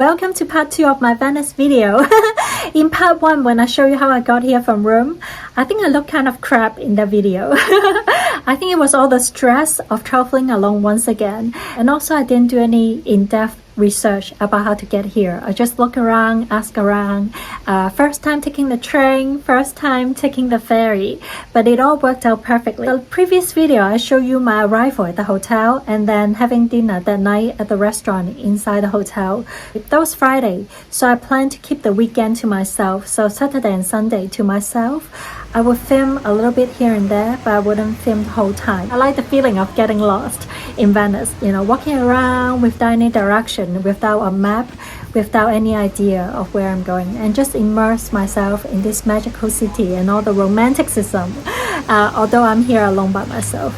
Welcome to part 2 of my Venice video. In part 1, when I show you how I got here from Rome, I think I look kind of crap in the video. I think it was all the stress of traveling alone once again, and also I didn't do any in-depth research about how to get here. I just look around, ask around, first time taking the train, first time taking the ferry, but it all worked out perfectly. The previous video I showed you my arrival at the hotel and then having dinner that night at the restaurant inside the hotel. That was Friday, so I planned to keep the weekend to myself, so Saturday and Sunday to myself. I would film a little bit here and there, but I wouldn't film the whole time. I like the feeling of getting lost in Venice, walking around without any direction, without a map, without any idea of where I'm going, and just immerse myself in this magical city and all the romanticism, although I'm here alone by myself.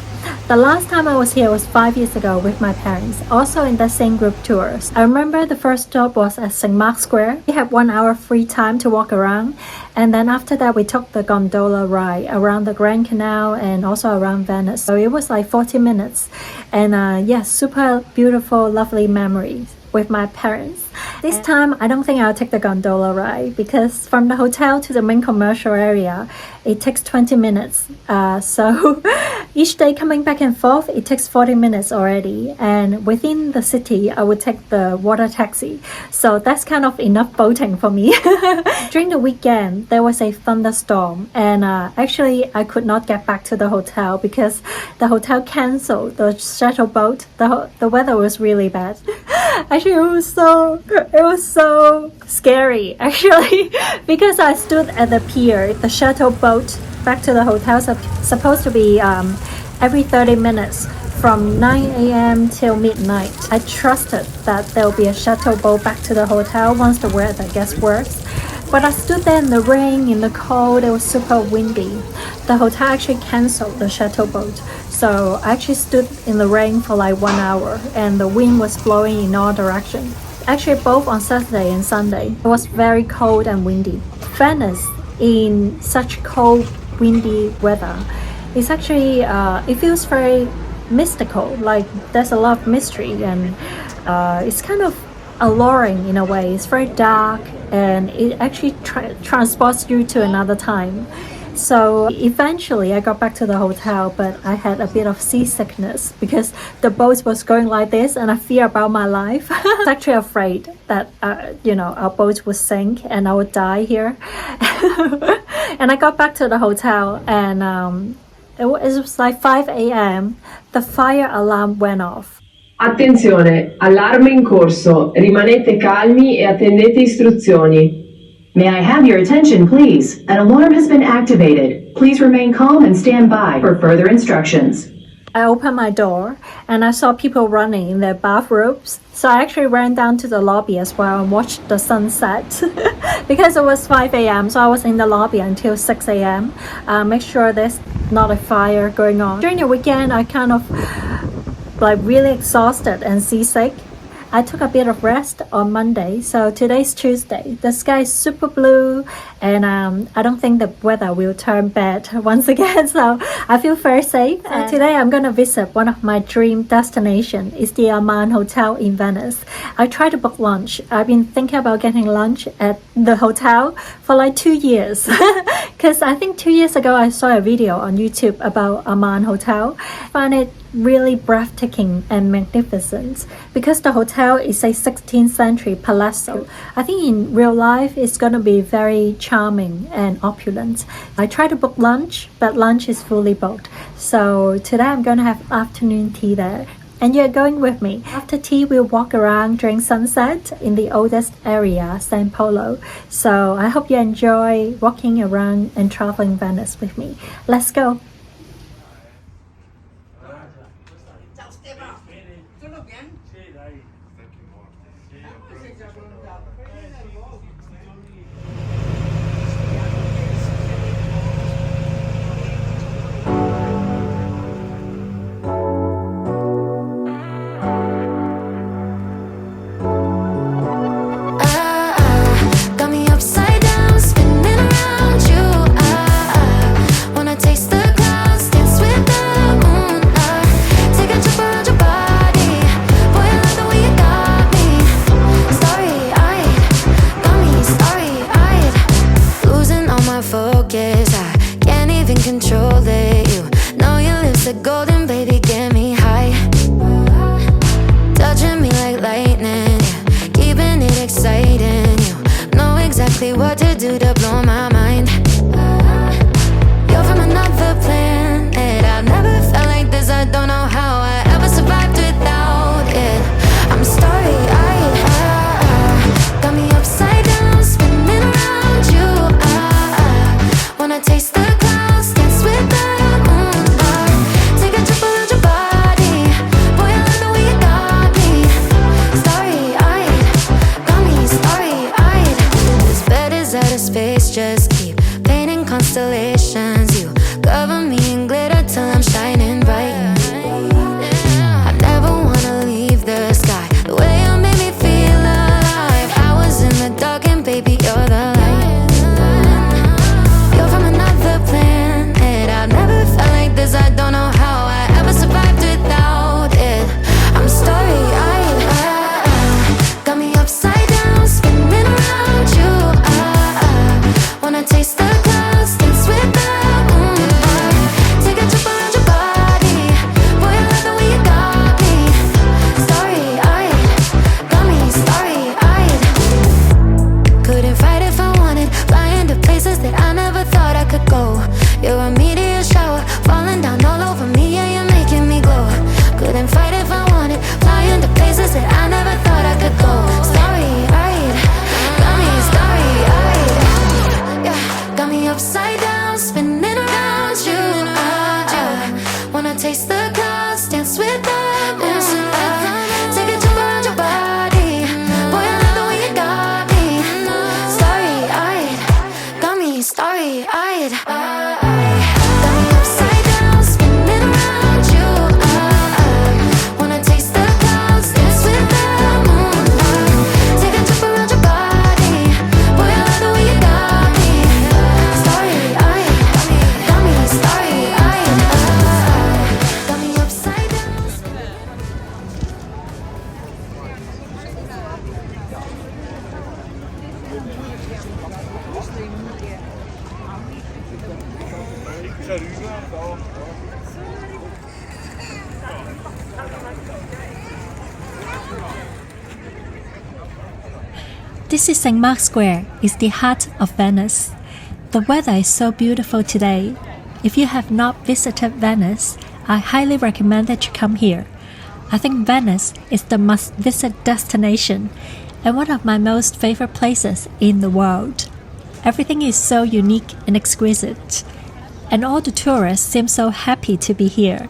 The last time I was here was 5 years ago with my parents, also in the same group tours. I remember the first stop was at St. Mark's Square. We had 1 hour free time to walk around, and then after that we took the gondola ride around the Grand Canal and also around Venice. So it was like 40 minutes, and yes, super beautiful, lovely memories with my parents. This time, I don't think I'll take the gondola ride because from the hotel to the main commercial area, it takes 20 minutes. So each day coming back and forth, it takes 40 minutes already. And within the city, I would take the water taxi. So that's kind of enough boating for me. During the weekend, there was a thunderstorm. And actually, I could not get back to the hotel because the hotel canceled the shuttle boat. The weather was really bad. Actually, it was so scary actually because I stood at the pier. The shuttle boat back to the hotel is supposed to be every 30 minutes from 9 a.m. till midnight. I trusted that there will be a shuttle boat back to the hotel once the weather gets worse. But I stood there in the rain, in the cold, it was super windy. The hotel actually cancelled the shuttle boat. So I actually stood in the rain for like 1 hour and the wind was blowing in all directions. Actually, both on Saturday and Sunday, it was very cold and windy. Venice, in such cold, windy weather, it's actually, it feels very mystical, like there's a lot of mystery, and it's kind of alluring in a way. It's very dark and it actually transports you to another time. So eventually I got back to the hotel, but I had a bit of seasickness because the boat was going like this and I fear about my life. I was actually afraid that, our boat would sink and I would die here. And I got back to the hotel and it was like 5 a.m. The fire alarm went off. Attenzione, allarme in corso. Rimanete calmi e attendete istruzioni. May I have your attention, please? An alarm has been activated. Please remain calm and stand by for further instructions. I opened my door and I saw people running in their bathrobes. So I actually ran down to the lobby as well and watched the sunset because it was 5 a.m. So I was in the lobby until 6 a.m. Make sure there's not a fire going on. During the weekend, I kind of really exhausted and seasick. I took a bit of rest on Monday, so today's Tuesday. The sky is super blue and I don't think the weather will turn bad once again, so I feel very safe. And today I'm going to visit one of my dream destinations. It's the Aman Hotel in Venice. I tried to book lunch. I've been thinking about getting lunch at the hotel for like 2 years because I think 2 years ago I saw a video on YouTube about Aman Hotel. I found it really breathtaking and magnificent because the hotel is a 16th century palazzo. I think in real life it's gonna be very charming and opulent. I tried to book lunch, but lunch is fully booked. So today I'm gonna have afternoon tea there. And you're going with me. After tea, we'll walk around during sunset in the oldest area, San Polo. So I hope you enjoy walking around and traveling Venice with me. Let's go. Taste the clouds, dance with the moon. Take a trip around your body. Boy, I love the way you got me. Story, exactly what to do to blow my mind. You're from another planet. I've never felt like this. I don't know how I ever survived without it. I'm starry-eyed. Got me upside down, spinning around you. Wanna taste the clouds, dance with the moon. Take a trip around your body. Boy, I love the way you got me. Starry-eyed, got me starry-eyed. This bed is out of space, just keep painting constellations. You cover me in glitter till I'm shining bright. I never wanna leave the sky. The way you made me feel alive. I was in the dark and baby, you're the light. You're from another planet. I've never felt like this. I don't know how I ever survived without it. I'm starry-eyed. Got me upside down, spinning around you. Wanna taste the clouds, dance with the moon. Take a trip around your body. Boy, I love the way you got me. Starry-eyed, got me starry-eyed. Couldn't fight if I wanted. Flying to places that I never thought I could go. You're a meteor shower, falling down all over me. Yeah, you're making me glow. Couldn't fight if I wanted. Flying to places that I never thought I could go. Starry-eyed, got me starry-eyed. Yeah, got me upside down, spinning around you. Wanna taste the clouds, dance with the moon. Take a trip around your body. Boy, I love the way you got me. Starry-eyed, got me starry-eyed. Got me upside down, spinning around you. Wanna taste the clouds, dance with the moon. Take a trip around your body. Boy, I love the way you got me. Starry-eyed, got me starry-eyed. Got me upside down. This is St. Mark's Square. It's the heart of Venice. The weather is so beautiful today. If you have not visited Venice, I highly recommend that you come here. I think Venice is the must-visit destination and one of my most favorite places in the world. Everything is so unique and exquisite, and all the tourists seem so happy to be here.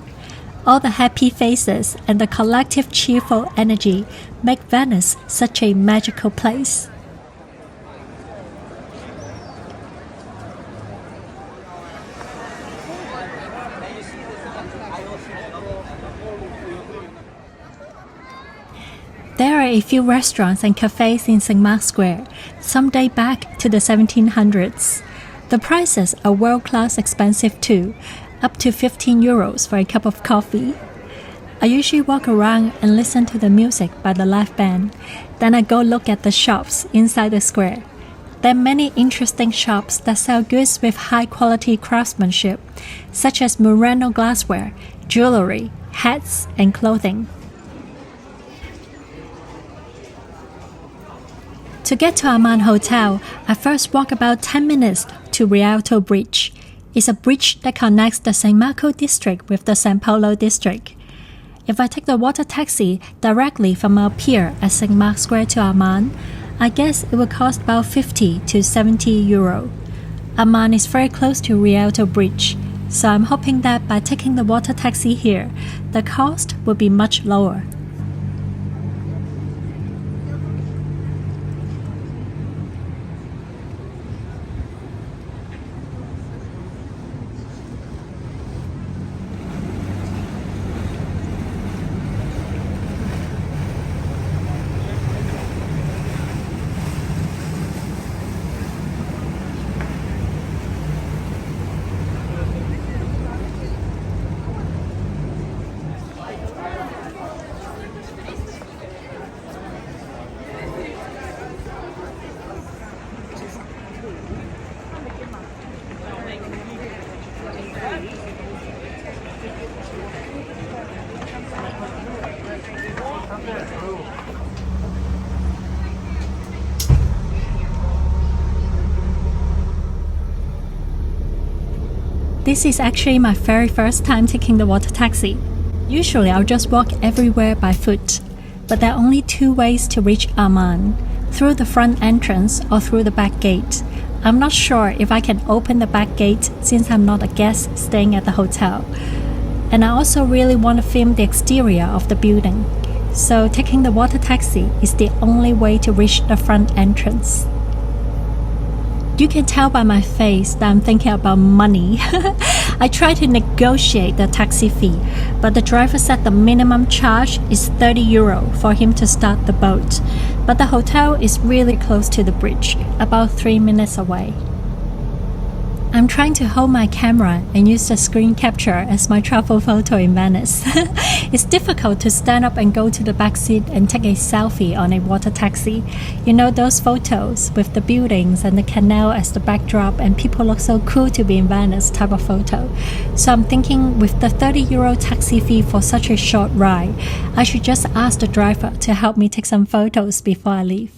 All the happy faces and the collective cheerful energy make Venice such a magical place. There are a few restaurants and cafes in St. Mark's Square, some date back to the 1700s. The prices are world-class expensive too, up to €15 for a cup of coffee. I usually walk around and listen to the music by the live band. Then I go look at the shops inside the square. There are many interesting shops that sell goods with high-quality craftsmanship, such as Murano glassware, jewelry, hats, and clothing. To get to Aman Hotel, I first walk about 10 minutes to Rialto Bridge. It's a bridge that connects the San Marco district with the San Polo district. If I take the water taxi directly from our pier at St. Mark's Square to Aman, I guess it will cost about €50 to €70. Aman is very close to Rialto Bridge, so I'm hoping that by taking the water taxi here, the cost will be much lower. This is actually my very first time taking the water taxi. Usually I'll just walk everywhere by foot, but there are only two ways to reach Aman, through the front entrance or through the back gate. I'm not sure if I can open the back gate since I'm not a guest staying at the hotel. And I also really want to film the exterior of the building, so taking the water taxi is the only way to reach the front entrance. You can tell by my face that I'm thinking about money. I tried to negotiate the taxi fee, but the driver said the minimum charge is €30 for him to start the boat. But the hotel is really close to the bridge, about 3 minutes away. I'm trying to hold my camera and use the screen capture as my travel photo in Venice. It's difficult to stand up and go to the back seat and take a selfie on a water taxi. You know those photos with the buildings and the canal as the backdrop and people look so cool to be in Venice type of photo. So I'm thinking with the €30 taxi fee for such a short ride, I should just ask the driver to help me take some photos before I leave.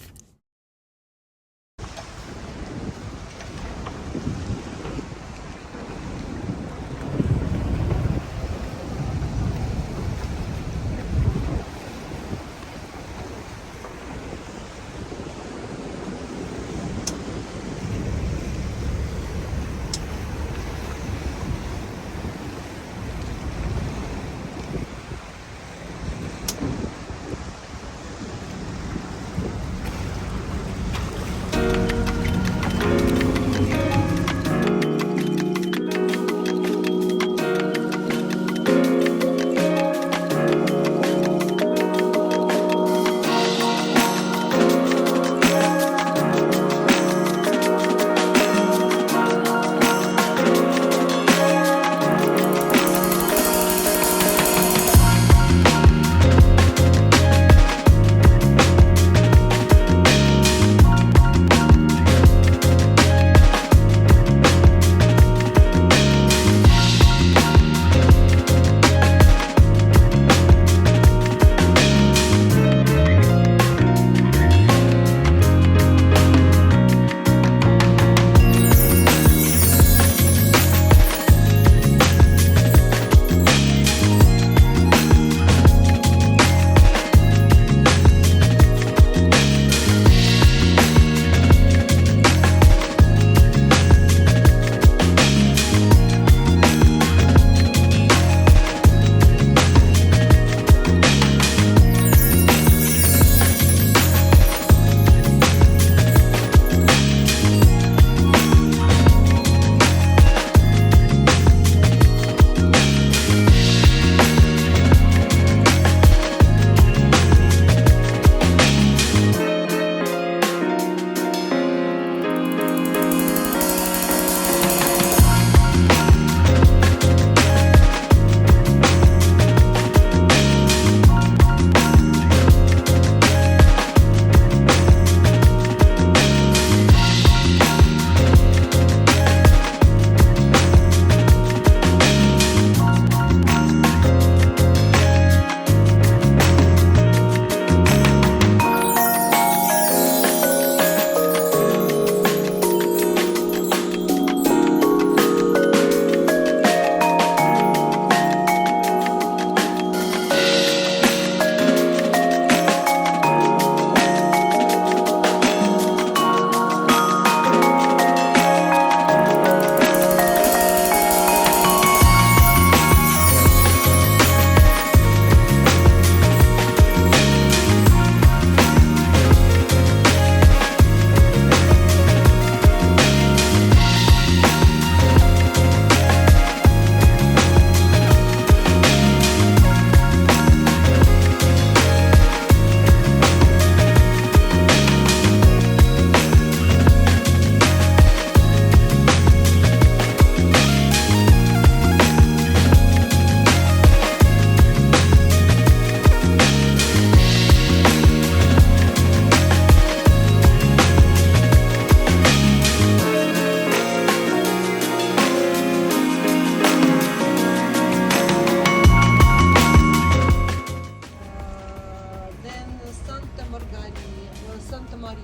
Maria.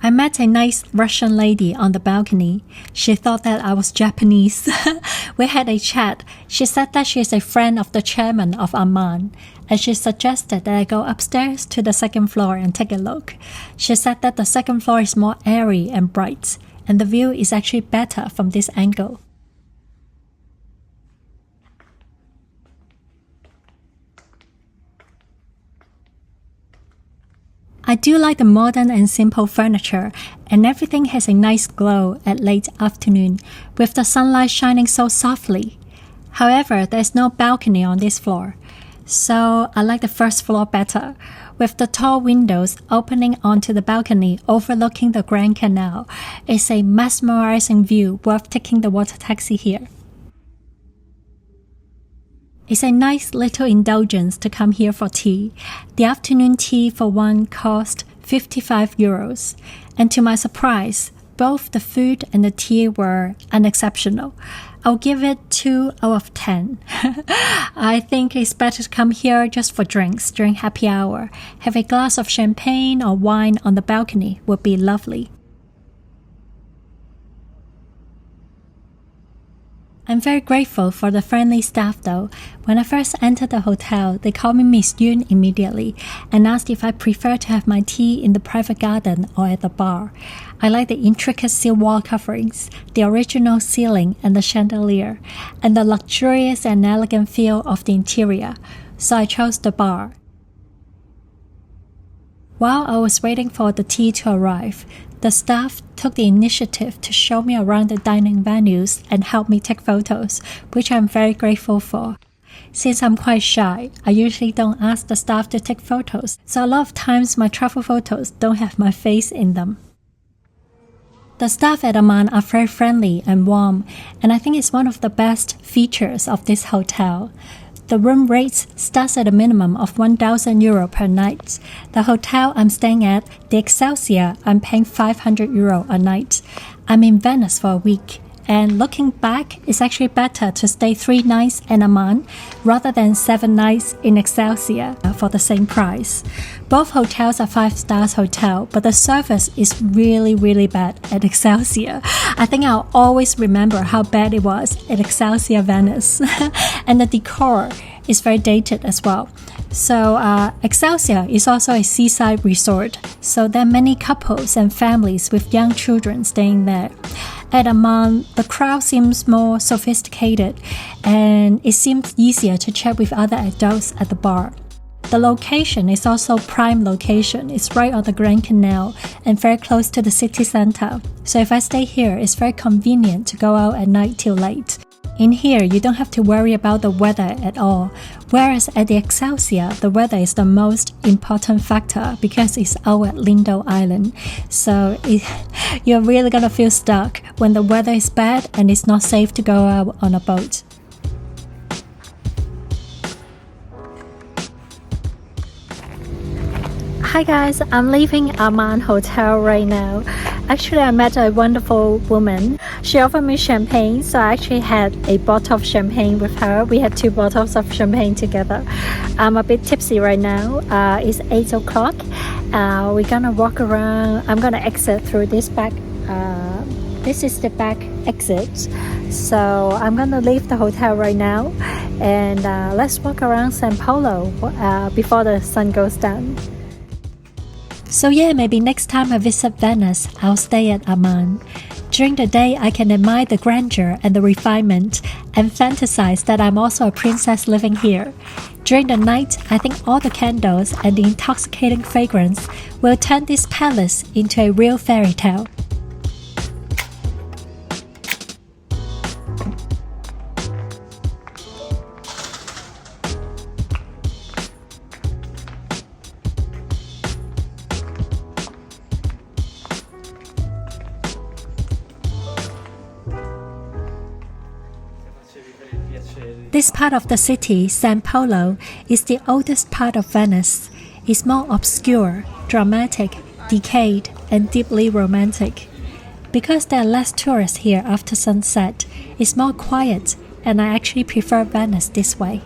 I met a nice Russian lady on the balcony. She thought that I was Japanese. We had a chat. She said that she is a friend of the chairman of Aman, and she suggested that I go upstairs to the second floor and take a look. She said that the second floor is more airy and bright, and the view is actually better from this angle. I do like the modern and simple furniture, and everything has a nice glow at late afternoon, with the sunlight shining so softly. However, there's no balcony on this floor, so I like the first floor better, with the tall windows opening onto the balcony overlooking the Grand Canal. It's a mesmerizing view worth taking the water taxi here. It's a nice little indulgence to come here for tea. The afternoon tea for one cost 55 euros. And to my surprise, both the food and the tea were unexceptional. I'll give it 2 out of 10. I think it's better to come here just for drinks during happy hour. Have a glass of champagne or wine on the balcony would be lovely. I'm very grateful for the friendly staff though. When I first entered the hotel, they called me Miss Yun immediately and asked if I prefer to have my tea in the private garden or at the bar. I like the intricate seal wall coverings, the original ceiling and the chandelier, and the luxurious and elegant feel of the interior, so I chose the bar. While I was waiting for the tea to arrive, the staff took the initiative to show me around the dining venues and help me take photos, which I'm very grateful for. Since I'm quite shy, I usually don't ask the staff to take photos, so a lot of times my travel photos don't have my face in them. The staff at Aman are very friendly and warm, and I think it's one of the best features of this hotel. The room rates starts at a minimum of 1,000 euro per night. The hotel I'm staying at, the Excelsior, I'm paying 500 euro a night. I'm in Venice for a week, and looking back, it's actually better to stay 3 nights in Aman rather than 7 nights in Excelsior for the same price. Both hotels are 5-star hotel, but the service is really bad at Excelsior. I think I'll always remember how bad it was at Excelsior Venice. And the decor is very dated as well. So Excelsior is also a seaside resort, so there are many couples and families with young children staying there. At Aman, the crowd seems more sophisticated, and it seems easier to chat with other adults at the bar. The location is also prime location. It's right on the Grand Canal and very close to the city center. So if I stay here, it's very convenient to go out at night till late. In here, you don't have to worry about the weather at all. Whereas at the Excelsior, the weather is the most important factor because it's out at Lindo Island. So you're really gonna feel stuck when the weather is bad and it's not safe to go out on a boat. Hi guys, I'm leaving Aman Hotel right now. Actually, I met a wonderful woman. She offered me champagne, so I actually had a bottle of champagne with her. We had 2 bottles of champagne together. I'm a bit tipsy right now. It's 8 o'clock. We're gonna walk around. I'm gonna exit through this back. This is the back exit. So I'm gonna leave the hotel right now, and let's walk around San Polo before the sun goes down. So yeah, maybe next time I visit Venice, I'll stay at Aman. During the day, I can admire the grandeur and the refinement and fantasize that I'm also a princess living here. During the night, I think all the candles and the intoxicating fragrance will turn this palace into a real fairy tale. This part of the city, San Polo, is the oldest part of Venice. It's more obscure, dramatic, decayed, and deeply romantic. Because there are less tourists here after sunset, it's more quiet, and I actually prefer Venice this way.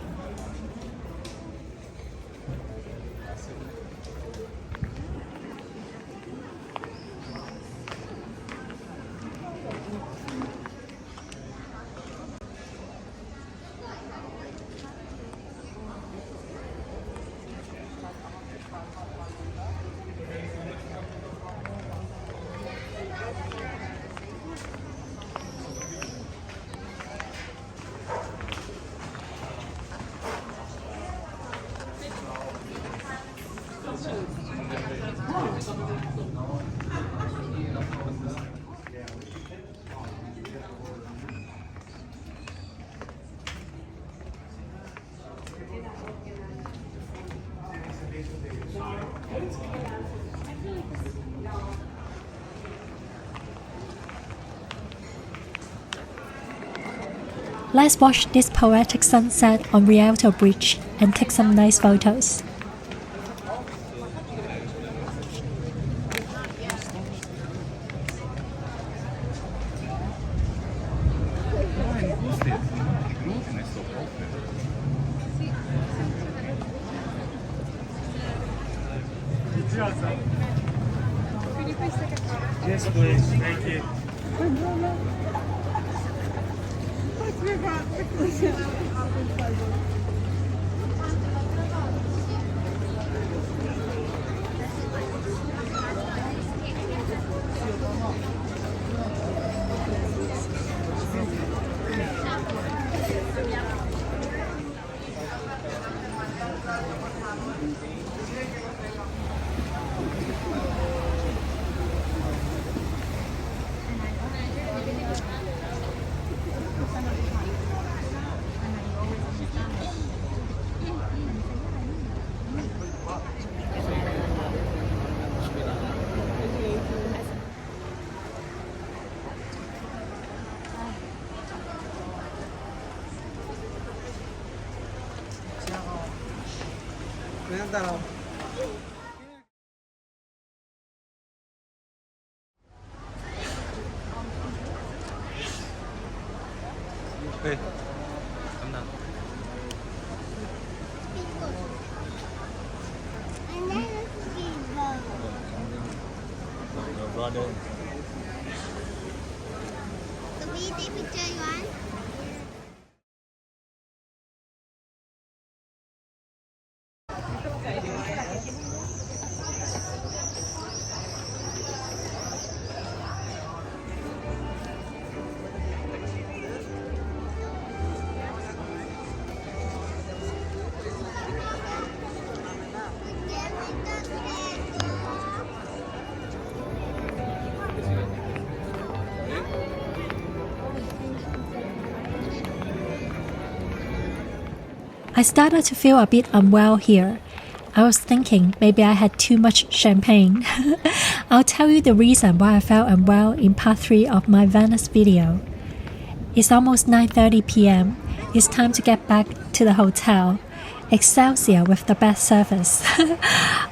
Let's watch this poetic sunset on Rialto Bridge and take some nice photos. Yes, please. Thank you. Hey, come down. Your brother. Can we take picture, you want? I started to feel a bit unwell here. I was thinking maybe I had too much champagne. I'll tell you the reason why I felt unwell in part 3 of my Venice video. It's almost 9:30 p.m. It's time to get back to the hotel. Excelsior with the best service.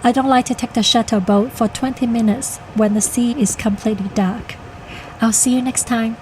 I don't like to take the shuttle boat for 20 minutes when the sea is completely dark. I'll see you next time.